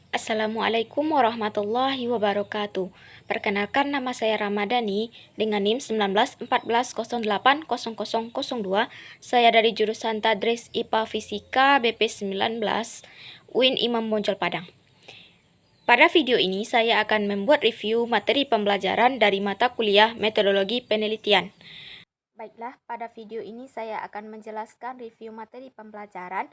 Assalamualaikum warahmatullahi wabarakatuh. Perkenalkan, nama saya Ramadhani dengan NIM 1914080002. Saya dari jurusan Tadris IPA Fisika BP 19 UIN Imam Bonjol Padang. Pada video ini saya akan membuat review materi pembelajaran dari mata kuliah Metodologi Penelitian. Baiklah, pada video ini saya akan menjelaskan review materi pembelajaran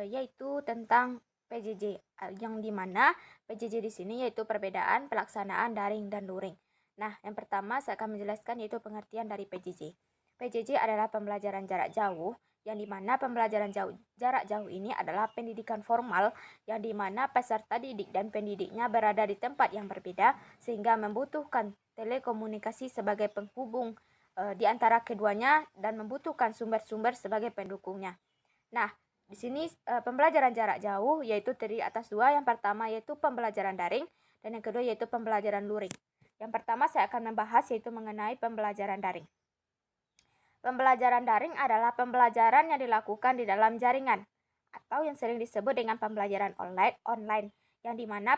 yaitu tentang PJJ, yang dimana PJJ di sini yaitu perbedaan pelaksanaan daring dan luring. Nah, yang pertama saya akan menjelaskan yaitu pengertian dari PJJ. PJJ adalah pembelajaran jarak jauh, yang dimana pembelajaran jarak jauh ini adalah pendidikan formal, yang dimana peserta didik dan pendidiknya berada di tempat yang berbeda, sehingga membutuhkan telekomunikasi sebagai penghubung di antara keduanya dan membutuhkan sumber-sumber sebagai pendukungnya. Nah, di sini pembelajaran jarak jauh yaitu terdiri atas dua. Yang pertama yaitu pembelajaran daring dan yang kedua yaitu pembelajaran luring. Yang pertama saya akan membahas yaitu mengenai pembelajaran daring. Pembelajaran daring adalah pembelajaran yang dilakukan di dalam jaringan atau yang sering disebut dengan pembelajaran online yang dimana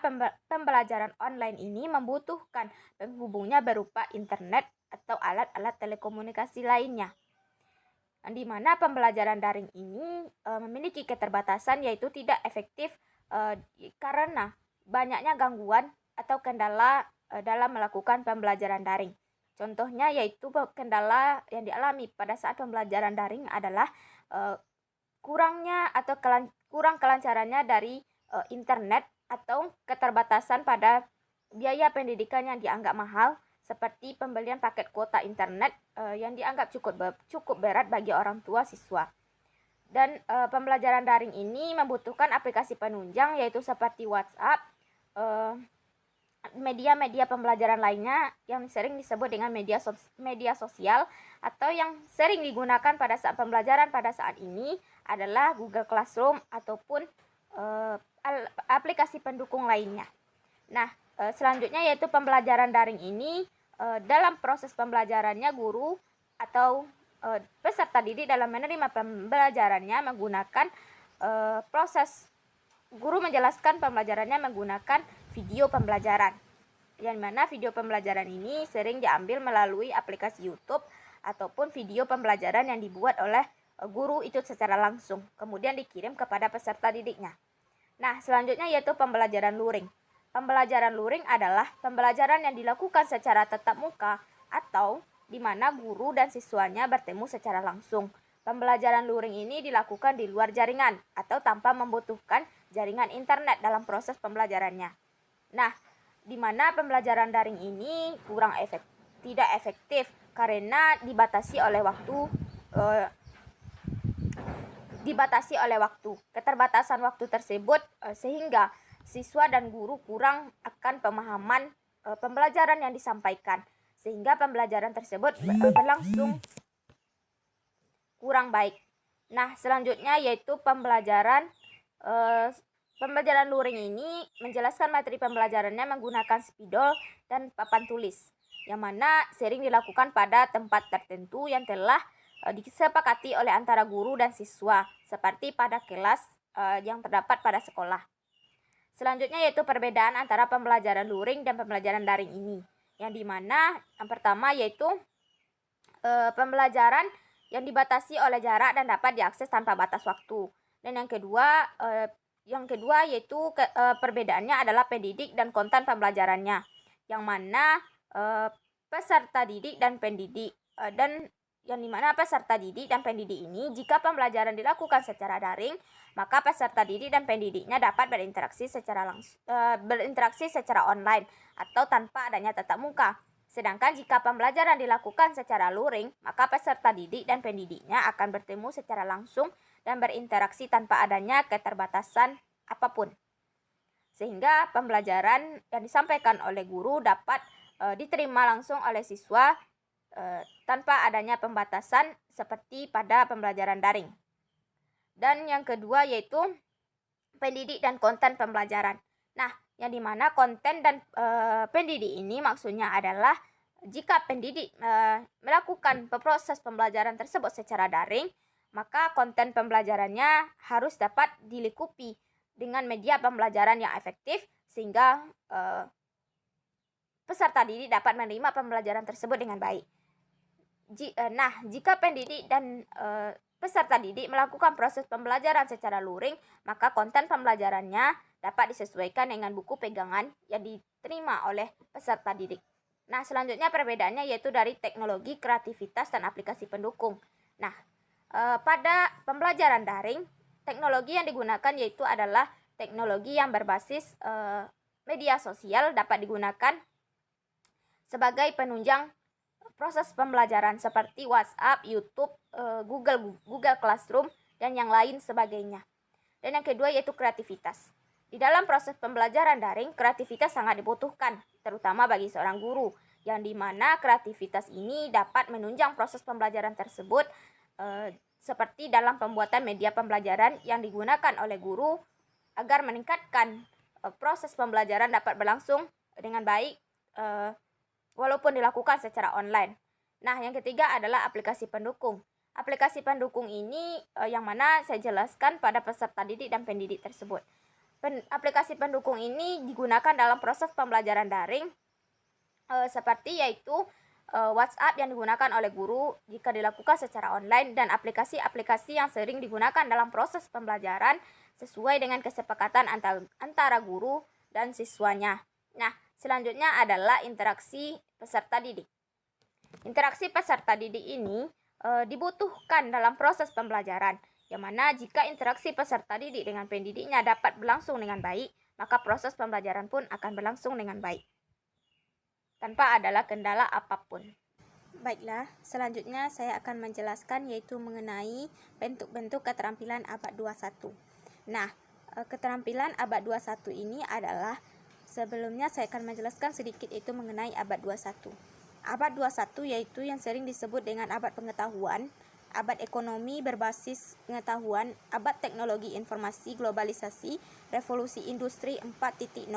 pembelajaran online ini membutuhkan penghubungnya berupa internet atau alat-alat telekomunikasi lainnya. Di mana pembelajaran daring ini memiliki keterbatasan yaitu tidak efektif karena banyaknya gangguan atau kendala dalam melakukan pembelajaran daring. Contohnya yaitu kendala yang dialami pada saat pembelajaran daring adalah kurangnya atau kurang kelancarannya dari internet atau keterbatasan pada biaya pendidikan yang dianggap mahal, seperti pembelian paket kuota internet yang dianggap cukup berat bagi orang tua siswa. Dan pembelajaran daring ini membutuhkan aplikasi penunjang yaitu seperti WhatsApp, media-media pembelajaran lainnya yang sering disebut dengan media sosial, atau yang sering digunakan pada saat pembelajaran pada saat ini adalah Google Classroom ataupun aplikasi pendukung lainnya. Nah, selanjutnya yaitu pembelajaran daring ini dalam proses pembelajarannya guru atau peserta didik dalam menerima pembelajarannya menggunakan proses guru menjelaskan pembelajarannya menggunakan video pembelajaran, yang mana video pembelajaran ini sering diambil melalui aplikasi YouTube ataupun video pembelajaran yang dibuat oleh guru itu secara langsung, kemudian dikirim kepada peserta didiknya. Nah, selanjutnya yaitu pembelajaran luring. Pembelajaran luring adalah pembelajaran yang dilakukan secara tatap muka atau di mana guru dan siswanya bertemu secara langsung. Pembelajaran luring ini dilakukan di luar jaringan atau tanpa membutuhkan jaringan internet dalam proses pembelajarannya. Nah, di mana pembelajaran daring ini tidak efektif karena dibatasi oleh waktu. Keterbatasan waktu tersebut sehingga siswa dan guru kurang akan pemahaman pembelajaran yang disampaikan, sehingga pembelajaran tersebut berlangsung kurang baik. Nah, selanjutnya yaitu pembelajaran luring ini menjelaskan materi pembelajarannya menggunakan spidol dan papan tulis, yang mana sering dilakukan pada tempat tertentu yang telah disepakati oleh antara guru dan siswa, seperti pada kelas yang terdapat pada sekolah. Selanjutnya yaitu perbedaan antara pembelajaran luring dan pembelajaran daring ini, yang dimana yang pertama yaitu pembelajaran yang dibatasi oleh jarak dan dapat diakses tanpa batas waktu. Dan yang kedua yaitu perbedaannya adalah pendidik dan konten pembelajarannya, yang mana peserta didik dan pendidik ini jika pembelajaran dilakukan secara daring, maka peserta didik dan pendidiknya dapat berinteraksi secara online atau tanpa adanya tatap muka. Sedangkan jika pembelajaran dilakukan secara luring, maka peserta didik dan pendidiknya akan bertemu secara langsung dan berinteraksi tanpa adanya keterbatasan apapun. Sehingga pembelajaran yang disampaikan oleh guru dapat diterima langsung oleh siswa tanpa adanya pembatasan seperti pada pembelajaran daring. Dan yang kedua yaitu pendidik dan konten pembelajaran. Nah, yang dimana konten dan pendidik ini maksudnya adalah jika pendidik melakukan proses pembelajaran tersebut secara daring, maka konten pembelajarannya harus dapat dilengkapi dengan media pembelajaran yang efektif sehingga peserta didik dapat menerima pembelajaran tersebut dengan baik. Nah, jika pendidik dan peserta didik melakukan proses pembelajaran secara luring, maka konten pembelajarannya dapat disesuaikan dengan buku pegangan yang diterima oleh peserta didik. Nah, selanjutnya perbedaannya yaitu dari teknologi, kreativitas, dan aplikasi pendukung. Nah, pada pembelajaran daring, teknologi yang digunakan yaitu adalah teknologi yang berbasis media sosial dapat digunakan sebagai penunjang proses pembelajaran seperti WhatsApp, YouTube, Google Classroom, dan yang lain sebagainya. Dan yang kedua yaitu kreativitas. Di dalam proses pembelajaran daring, kreativitas sangat dibutuhkan, terutama bagi seorang guru, yang dimana kreativitas ini dapat menunjang proses pembelajaran tersebut, seperti dalam pembuatan media pembelajaran yang digunakan oleh guru agar meningkatkan proses pembelajaran dapat berlangsung dengan baik, walaupun dilakukan secara online. Nah, yang ketiga adalah aplikasi pendukung. Aplikasi pendukung ini yang mana saya jelaskan pada peserta didik dan pendidik tersebut. Aplikasi pendukung ini digunakan dalam proses pembelajaran daring seperti yaitu WhatsApp yang digunakan oleh guru jika dilakukan secara online, dan aplikasi-aplikasi yang sering digunakan dalam proses pembelajaran sesuai dengan kesepakatan antara guru dan siswanya. Nah, selanjutnya adalah interaksi peserta didik. Interaksi peserta didik ini dibutuhkan dalam proses pembelajaran, yang mana jika interaksi peserta didik dengan pendidiknya dapat berlangsung dengan baik, maka proses pembelajaran pun akan berlangsung dengan baik tanpa adalah kendala apapun. Baiklah, selanjutnya saya akan menjelaskan yaitu mengenai bentuk-bentuk keterampilan abad 21. Nah, keterampilan abad 21 ini adalah, sebelumnya saya akan menjelaskan sedikit itu mengenai abad 21. Abad 21 yaitu yang sering disebut dengan abad pengetahuan, abad ekonomi berbasis pengetahuan, abad teknologi informasi, globalisasi, revolusi industri 4.0,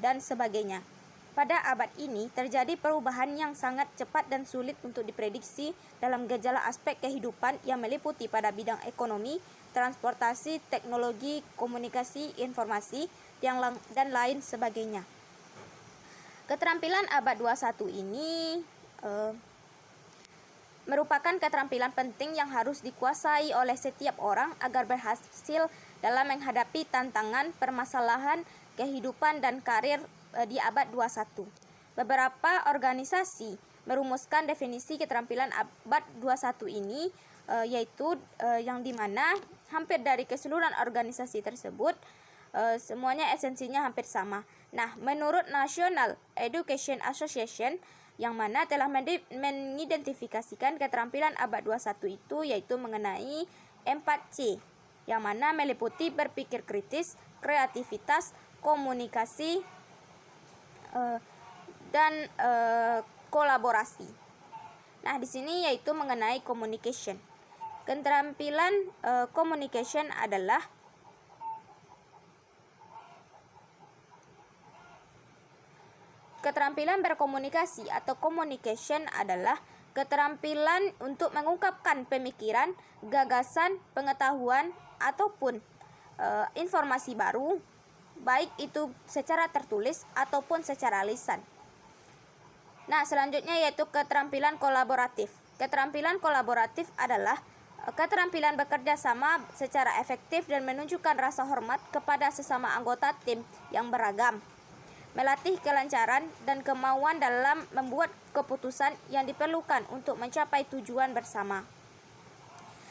dan sebagainya. Pada abad ini terjadi perubahan yang sangat cepat dan sulit untuk diprediksi dalam gejala aspek kehidupan yang meliputi pada bidang ekonomi, transportasi, teknologi, komunikasi, informasi, dan lain sebagainya. Keterampilan abad 21 ini merupakan keterampilan penting yang harus dikuasai oleh setiap orang agar berhasil dalam menghadapi tantangan, permasalahan, kehidupan, dan karir di abad 21. Beberapa organisasi merumuskan definisi keterampilan abad 21 ini, yaitu yang dimana hampir dari keseluruhan organisasi tersebut semuanya esensinya hampir sama. Nah, menurut National Education Association, yang mana telah mengidentifikasikan keterampilan abad 21 itu yaitu mengenai 4C, yang mana meliputi berpikir kritis, kreativitas, komunikasi, dan kolaborasi. Nah, di sini yaitu mengenai communication. Keterampilan communication adalah keterampilan berkomunikasi atau communication adalah keterampilan untuk mengungkapkan pemikiran, gagasan, pengetahuan, ataupun informasi baru, baik itu secara tertulis ataupun secara lisan. Nah, selanjutnya yaitu keterampilan kolaboratif. Keterampilan kolaboratif adalah keterampilan bekerja sama secara efektif dan menunjukkan rasa hormat kepada sesama anggota tim yang beragam, melatih kelancaran dan kemauan dalam membuat keputusan yang diperlukan untuk mencapai tujuan bersama.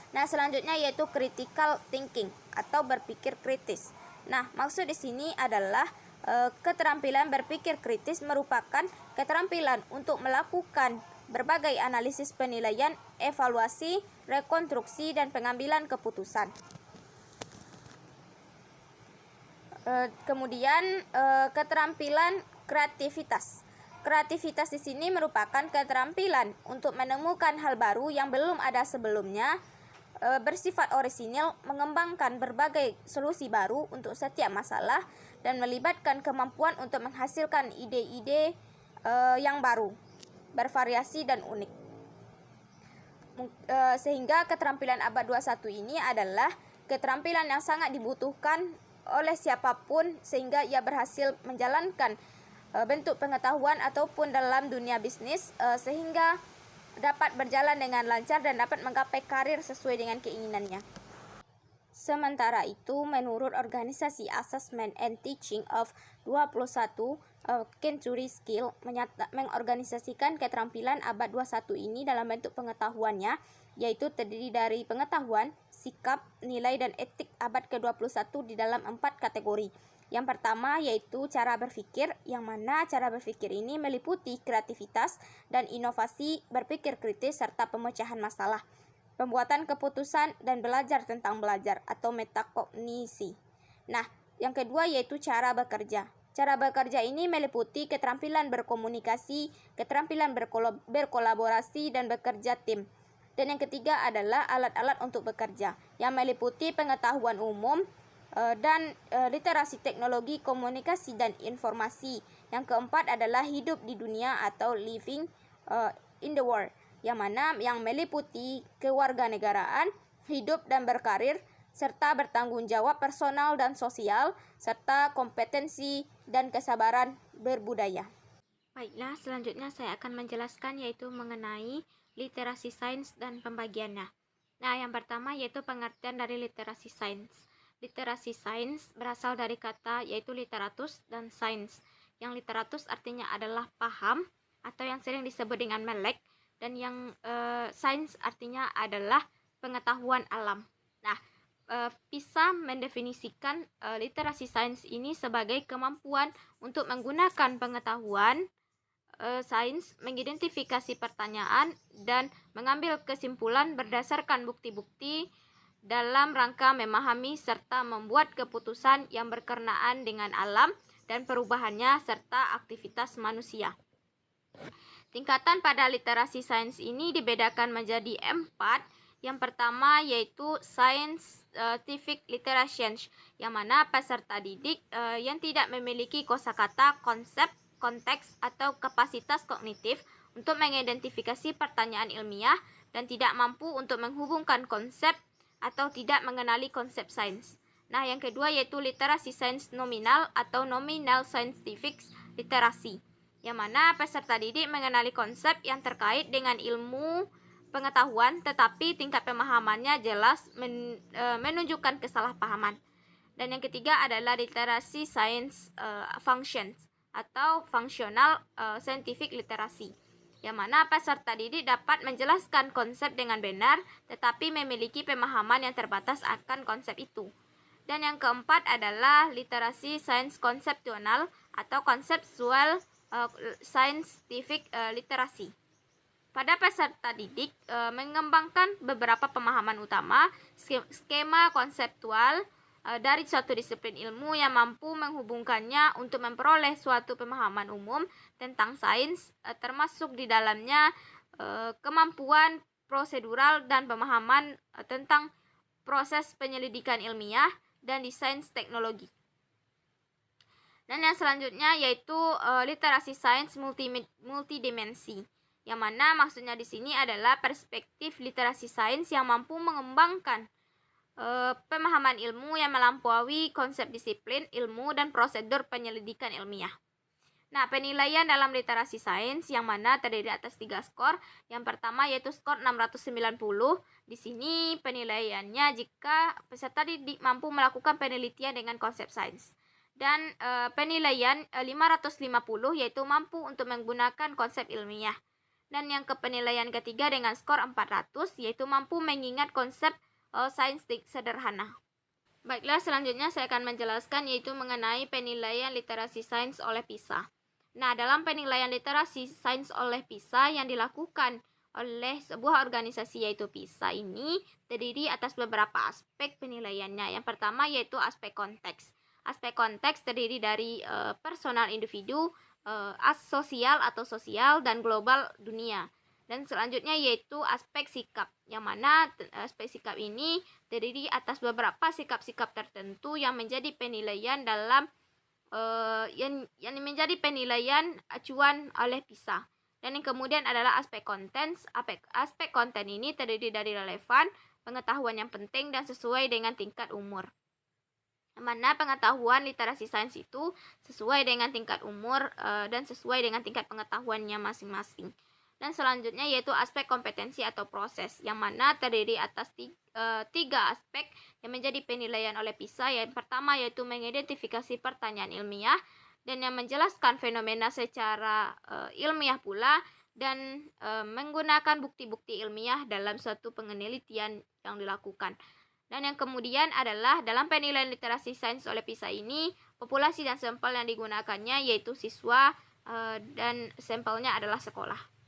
Nah, selanjutnya yaitu critical thinking atau berpikir kritis. Nah, maksud di sini adalah keterampilan berpikir kritis merupakan keterampilan untuk melakukan berbagai analisis penilaian, evaluasi, rekonstruksi, dan pengambilan keputusan. Kemudian keterampilan kreativitas. Kreativitas di sini merupakan keterampilan untuk menemukan hal baru yang belum ada sebelumnya, bersifat orisinil, mengembangkan berbagai solusi baru untuk setiap masalah, dan melibatkan kemampuan untuk menghasilkan ide-ide yang baru, bervariasi dan unik. Sehingga keterampilan abad 21 ini adalah keterampilan yang sangat dibutuhkan oleh siapapun sehingga ia berhasil menjalankan bentuk pengetahuan ataupun dalam dunia bisnis sehingga dapat berjalan dengan lancar dan dapat menggapai karir sesuai dengan keinginannya. Sementara itu, menurut organisasi Assessment and Teaching of 21, Century Skill mengorganisasikan keterampilan abad 21 ini dalam bentuk pengetahuannya, yaitu terdiri dari pengetahuan, sikap, nilai, dan etik abad ke-21 di dalam 4 kategori. Yang pertama yaitu cara berpikir, yang mana cara berpikir ini meliputi kreativitas dan inovasi, berpikir kritis, serta pemecahan masalah, pembuatan keputusan, dan belajar tentang belajar atau metakognisi. Nah, yang kedua yaitu cara bekerja. Cara bekerja ini meliputi keterampilan berkomunikasi, keterampilan berkolaborasi, dan bekerja tim. Dan yang ketiga adalah alat-alat untuk bekerja, yang meliputi pengetahuan umum dan literasi teknologi, komunikasi, dan informasi. Yang keempat adalah hidup di dunia atau living in the world, yang mana yang meliputi kewarganegaraan, hidup dan berkarir, serta bertanggung jawab personal dan sosial, serta kompetensi dan kesabaran berbudaya. Baiklah, selanjutnya saya akan menjelaskan yaitu mengenai literasi sains dan pembagiannya. Nah, yang pertama yaitu pengertian dari literasi sains. Literasi sains berasal dari kata yaitu literatus dan sains. Yang literatus artinya adalah paham atau yang sering disebut dengan melek, dan yang sains artinya adalah pengetahuan alam. Nah, PISA mendefinisikan literasi sains ini sebagai kemampuan untuk menggunakan pengetahuan sains, mengidentifikasi pertanyaan, dan mengambil kesimpulan berdasarkan bukti-bukti dalam rangka memahami serta membuat keputusan yang berkenaan dengan alam dan perubahannya serta aktivitas manusia. Tingkatan pada literasi sains ini dibedakan menjadi 4. Yang pertama yaitu scientific literacy, yang mana peserta didik yang tidak memiliki kosakata, konsep, konteks, atau kapasitas kognitif untuk mengidentifikasi pertanyaan ilmiah dan tidak mampu untuk menghubungkan konsep atau tidak mengenali konsep sains. Nah, yang kedua yaitu literasi sains nominal atau nominal scientific literacy, yang mana peserta didik mengenali konsep yang terkait dengan ilmu pengetahuan tetapi tingkat pemahamannya jelas menunjukkan kesalahpahaman. Dan yang ketiga adalah literasi science functions atau functional scientific literacy, yang mana peserta didik dapat menjelaskan konsep dengan benar tetapi memiliki pemahaman yang terbatas akan konsep itu. Dan yang keempat adalah literasi sains konseptual atau conceptual scientific literacy. Pada peserta didik mengembangkan beberapa pemahaman utama, skema konseptual dari suatu disiplin ilmu yang mampu menghubungkannya untuk memperoleh suatu pemahaman umum tentang sains, termasuk di dalamnya kemampuan prosedural dan pemahaman tentang proses penyelidikan ilmiah dan desain teknologi. Dan yang selanjutnya yaitu literasi sains multidimensi, yang mana maksudnya di sini adalah perspektif literasi sains yang mampu mengembangkan pemahaman ilmu yang melampaui konsep disiplin ilmu dan prosedur penyelidikan ilmiah. Nah, penilaian dalam literasi sains yang mana terdiri atas 3 skor. Yang pertama yaitu skor 690. Di sini penilaiannya jika peserta didik mampu melakukan penelitian dengan konsep sains. Dan penilaian 550 yaitu mampu untuk menggunakan konsep ilmiah. Dan yang penilaian ketiga dengan skor 400 yaitu mampu mengingat konsep sains sederhana. Baiklah, selanjutnya saya akan menjelaskan yaitu mengenai penilaian literasi sains oleh PISA. Nah, dalam penilaian literasi sains oleh PISA yang dilakukan oleh sebuah organisasi yaitu PISA ini terdiri atas beberapa aspek penilaiannya. Yang pertama yaitu aspek konteks. Aspek konteks terdiri dari personal individu, sosial atau sosial, dan global dunia. Dan selanjutnya yaitu aspek sikap, yang mana aspek sikap ini terdiri atas beberapa sikap-sikap tertentu yang menjadi penilaian dalam yang menjadi penilaian acuan oleh PISA. Dan yang kemudian adalah aspek konten. Aspek konten ini terdiri dari relevan, pengetahuan yang penting, dan sesuai dengan tingkat umur. Mana pengetahuan literasi sains itu sesuai dengan tingkat umur dan sesuai dengan tingkat pengetahuannya masing-masing. Dan selanjutnya yaitu aspek kompetensi atau proses, yang mana terdiri atas tiga aspek yang menjadi penilaian oleh PISA. Yang pertama yaitu mengidentifikasi pertanyaan ilmiah, dan yang menjelaskan fenomena secara ilmiah pula, dan menggunakan bukti-bukti ilmiah dalam suatu penelitian yang dilakukan. Dan yang kemudian adalah dalam penilaian literasi sains oleh PISA ini, populasi dan sampel yang digunakannya yaitu siswa dan sampelnya adalah sekolah.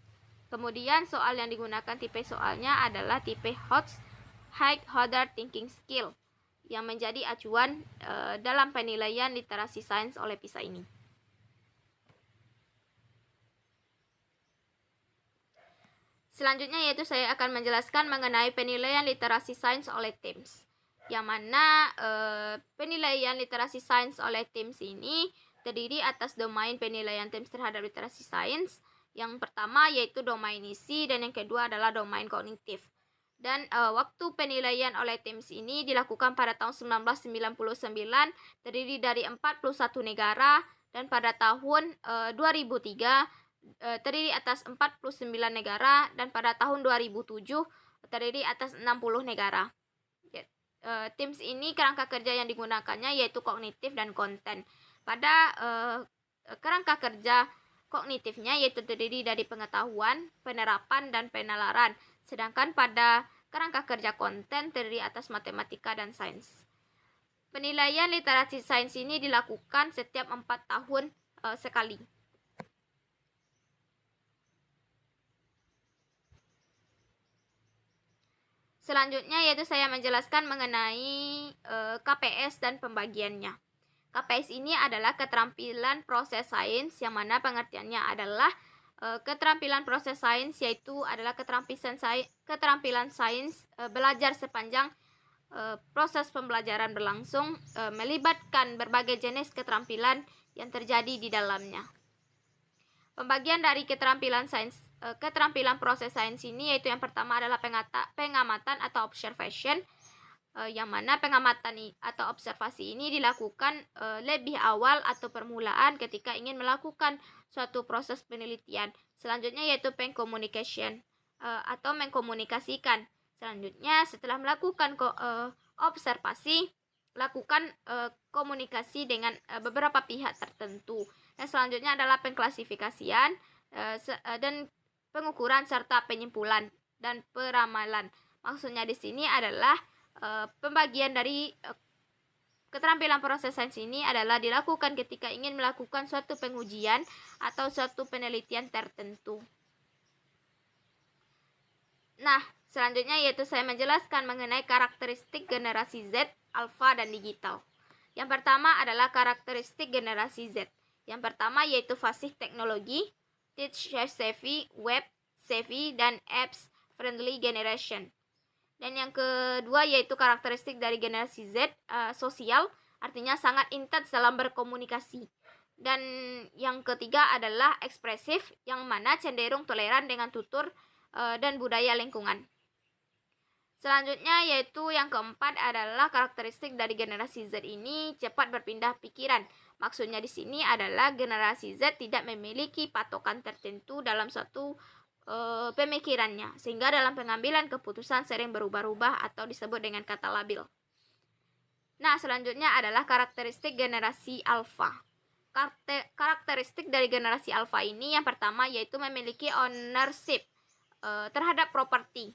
Kemudian soal yang digunakan tipe soalnya adalah tipe High Order Thinking Skill yang menjadi acuan dalam penilaian literasi sains oleh PISA ini. Selanjutnya yaitu saya akan menjelaskan mengenai penilaian literasi sains oleh TIMSS, yang mana penilaian literasi sains oleh TIMSS ini terdiri atas domain penilaian TIMSS terhadap literasi sains. Yang pertama yaitu domain isi, dan yang kedua adalah domain kognitif. Dan waktu penilaian oleh TIMSS ini dilakukan pada tahun 1999, terdiri dari 41 negara, dan pada tahun 2003 terdiri atas 49 negara, dan pada tahun 2007 terdiri atas 60 negara. TIMSS ini kerangka kerja yang digunakannya yaitu kognitif dan konten. Pada kerangka kerja kognitifnya yaitu terdiri dari pengetahuan, penerapan, dan penalaran. Sedangkan pada kerangka kerja konten terdiri atas matematika dan sains. Penilaian literasi sains ini dilakukan setiap 4 tahun sekali. Selanjutnya yaitu saya menjelaskan mengenai KPS dan pembagiannya. KPS ini adalah keterampilan proses sains, yang mana pengertiannya adalah keterampilan proses sains yaitu adalah keterampilan sains belajar sepanjang proses pembelajaran berlangsung, melibatkan berbagai jenis keterampilan yang terjadi di dalamnya. Pembagian dari keterampilan proses sains ini yaitu yang pertama adalah pengamatan atau observation, yang mana pengamatan atau observasi ini dilakukan lebih awal atau permulaan ketika ingin melakukan suatu proses penelitian. Selanjutnya yaitu communication atau mengkomunikasikan. Selanjutnya setelah melakukan observasi, lakukan komunikasi dengan beberapa pihak tertentu. Dan selanjutnya adalah pengklasifikasian dan pengukuran serta penyimpulan dan peramalan. Maksudnya di sini adalah pembagian dari keterampilan proses sains ini adalah dilakukan ketika ingin melakukan suatu pengujian atau suatu penelitian tertentu. Nah, selanjutnya yaitu saya menjelaskan mengenai karakteristik generasi Z, alpha, dan digital. Yang pertama adalah karakteristik generasi Z. Yang pertama yaitu fasih teknologi, teacher savvy, web savvy, dan apps friendly generation. Dan yang kedua yaitu karakteristik dari generasi Z, sosial, artinya sangat intens dalam berkomunikasi. Dan yang ketiga adalah ekspresif, yang mana cenderung toleran dengan tutur dan budaya lingkungan. Selanjutnya yaitu yang keempat adalah karakteristik dari generasi Z ini cepat berpindah pikiran. Maksudnya di sini adalah generasi Z tidak memiliki patokan tertentu dalam suatu pemikirannya, sehingga dalam pengambilan keputusan sering berubah-ubah atau disebut dengan kata labil. Nah, selanjutnya adalah karakteristik generasi alpha. Karakteristik dari generasi alpha ini yang pertama yaitu memiliki ownership terhadap properti,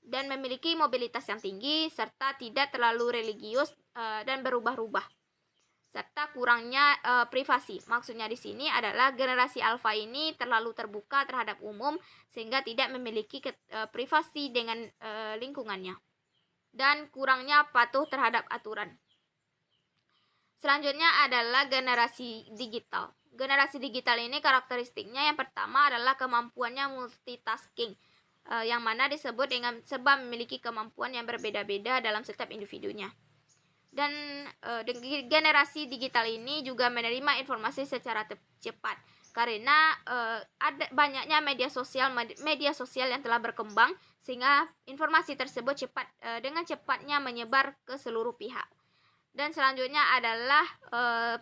dan memiliki mobilitas yang tinggi, serta tidak terlalu religius dan berubah-ubah, serta kurangnya privasi. Maksudnya di sini adalah generasi alpha ini terlalu terbuka terhadap umum sehingga tidak memiliki privasi dengan lingkungannya, dan kurangnya patuh terhadap aturan. Selanjutnya adalah generasi digital. Generasi digital ini karakteristiknya yang pertama adalah kemampuannya multitasking, yang mana disebut dengan sebab memiliki kemampuan yang berbeda-beda dalam setiap individunya. Dan generasi digital ini juga menerima informasi secara cepat karena ada banyaknya media sosial yang telah berkembang, sehingga informasi tersebut dengan cepatnya menyebar ke seluruh pihak. Dan selanjutnya adalah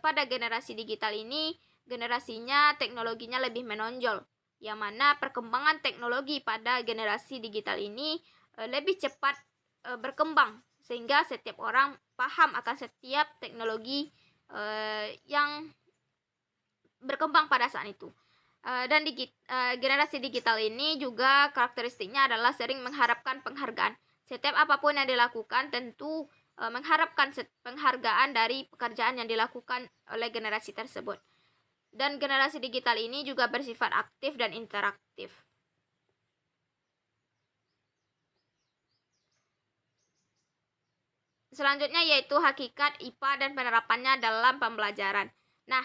pada generasi digital ini, generasinya teknologinya lebih menonjol, yang mana perkembangan teknologi pada generasi digital ini lebih cepat berkembang, sehingga setiap orang paham akan setiap teknologi yang berkembang pada saat itu. Dan generasi digital ini juga karakteristiknya adalah sering mengharapkan penghargaan. Setiap apapun yang dilakukan tentu mengharapkan penghargaan dari pekerjaan yang dilakukan oleh generasi tersebut. Dan generasi digital ini juga bersifat aktif dan interaktif. Selanjutnya yaitu hakikat IPA dan penerapannya dalam pembelajaran. Nah,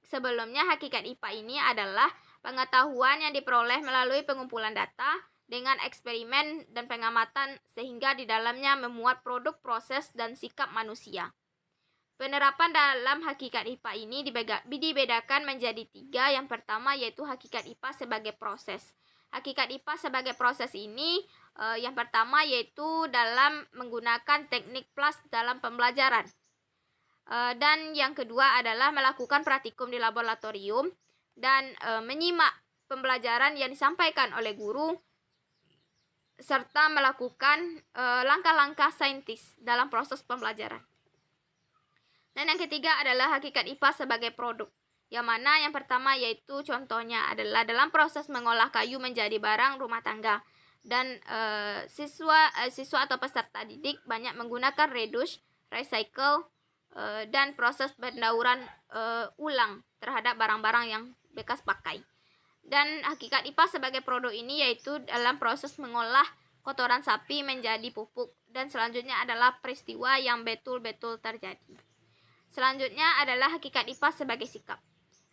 sebelumnya hakikat IPA ini adalah pengetahuan yang diperoleh melalui pengumpulan data dengan eksperimen dan pengamatan sehingga di dalamnya memuat produk, proses, dan sikap manusia. Penerapan dalam hakikat IPA ini dibedakan menjadi 3. Yang pertama yaitu hakikat IPA sebagai proses. Hakikat IPA sebagai proses ini yang pertama yaitu dalam menggunakan teknik PLAS dalam pembelajaran. Dan yang kedua adalah melakukan praktikum di laboratorium dan menyimak pembelajaran yang disampaikan oleh guru serta melakukan langkah-langkah saintis dalam proses pembelajaran. Dan yang ketiga adalah hakikat IPA sebagai produk, yang mana yang pertama yaitu contohnya adalah dalam proses mengolah kayu menjadi barang rumah tangga. Dan siswa atau peserta didik banyak menggunakan reduce, recycle, dan proses pendauran ulang terhadap barang-barang yang bekas pakai. Dan hakikat IPA sebagai produk ini yaitu dalam proses mengolah kotoran sapi menjadi pupuk. Dan selanjutnya adalah peristiwa yang betul-betul terjadi. Selanjutnya adalah hakikat IPA sebagai sikap.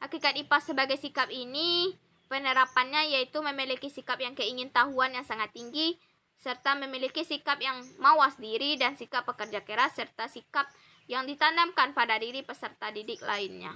Hakikat IPA sebagai sikap ini penerapannya yaitu memiliki sikap yang keingintahuan yang sangat tinggi, serta memiliki sikap yang mawas diri dan sikap pekerja keras, serta sikap yang ditanamkan pada diri peserta didik lainnya.